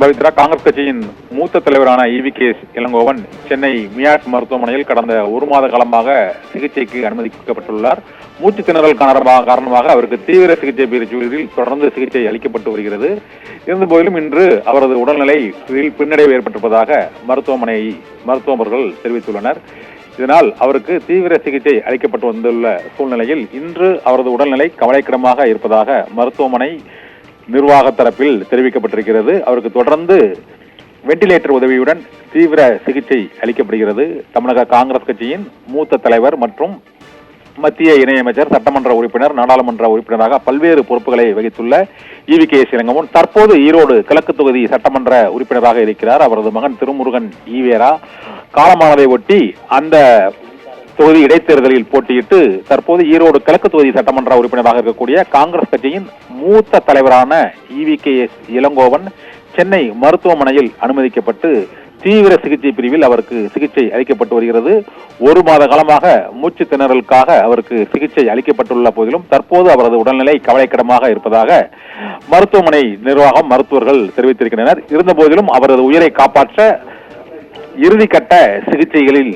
பவித்ரா, காங்கிரஸ் கட்சியின் மூத்த தலைவரான ஈவி.கே. இளங்கோவன் சென்னை மியாட் மருத்துவமனையில் கடந்த ஒரு மாத காலமாக சிகிச்சைக்கு அனுமதிக்கப்பட்டுள்ளார். மூச்சு திணறல் காரணமாக அவருக்கு தீவிர சிகிச்சை பிரிவில் தொடர்ந்து சிகிச்சை அளிக்கப்பட்டு வருகிறது. இருந்தபோதிலும் இன்று அவரது உடல்நிலையில் பின்னடைவு ஏற்பட்டிருப்பதாக மருத்துவர்கள் தெரிவித்துள்ளனர். இதனால் அவருக்கு தீவிர சிகிச்சை அளிக்கப்பட்டு வந்துள்ள சூழ்நிலையில் இன்று அவரது உடல்நிலை கவலைக்கிடமாக இருப்பதாக மருத்துவமனை நிர்வாக தரப்பில் தெரிவிக்கப்பட்டிருக்கிறது. அவருக்கு தொடர்ந்து வெண்டிலேட்டர் உதவியுடன் தீவிர சிகிச்சை அளிக்கப்படுகிறது. தமிழக காங்கிரஸ் கட்சியின் மூத்த தலைவர் மற்றும் மத்திய இணையமைச்சர், சட்டமன்ற உறுப்பினர், நாடாளுமன்ற உறுப்பினராக பல்வேறு பொறுப்புகளை வகித்துள்ள ஈவி.கே. இளங்கோவன் தற்போது ஈரோடு கிழக்கு தொகுதி சட்டமன்ற உறுப்பினராக இருக்கிறார். அவரது மகன் திருமுருகன் ஈவேரா காலமானதை ஒட்டி அந்த தொகுதி இடைத்தேர்தலில் போட்டியிட்டு தற்போது ஈரோடு கிழக்கு தொகுதி சட்டமன்ற உறுப்பினராக இருக்கக்கூடிய காங்கிரஸ் கட்சியின் மூத்த தலைவரான ஈவி.கே. இளங்கோவன் சென்னை மருத்துவமனையில் அனுமதிக்கப்பட்டு தீவிர சிகிச்சை பிரிவில் அவருக்கு சிகிச்சை அளிக்கப்பட்டு வருகிறது. ஒரு மாத காலமாக மூச்சு திணறலுக்காக அவருக்கு சிகிச்சை அளிக்கப்பட்டுள்ள போதிலும் தற்போது அவரது உடல்நிலை கவலைக்கிடமாக இருப்பதாக மருத்துவமனை நிர்வாகம், மருத்துவர்கள் தெரிவித்திருக்கின்றனர். இருந்த போதிலும் அவரது உயிரை காப்பாற்ற இறுதிக்கட்ட சிகிச்சைகளில்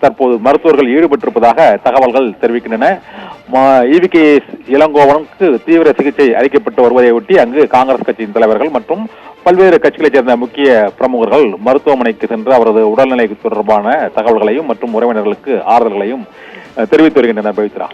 தற்போது மருத்துவர்கள் ஈடுபட்டிருப்பதாக தகவல்கள் தெரிவிக்கின்றன. ஈவி.கே. இளங்கோவனுக்கு தீவிர சிகிச்சை அளிக்கப்பட்டு வருவதை ஒட்டி அங்கு காங்கிரஸ் கட்சியின் தலைவர்கள் மற்றும் பல்வேறு கட்சிகளைச் சேர்ந்த முக்கிய பிரமுகர்கள் மருத்துவமனைக்கு சென்று அவரது உடல்நிலை தொடர்பான தகவல்களையும் மற்றும் உறவினர்களுக்கு ஆறுதல்களையும் தெரிவித்து வருகின்றனர். பவித்ரா.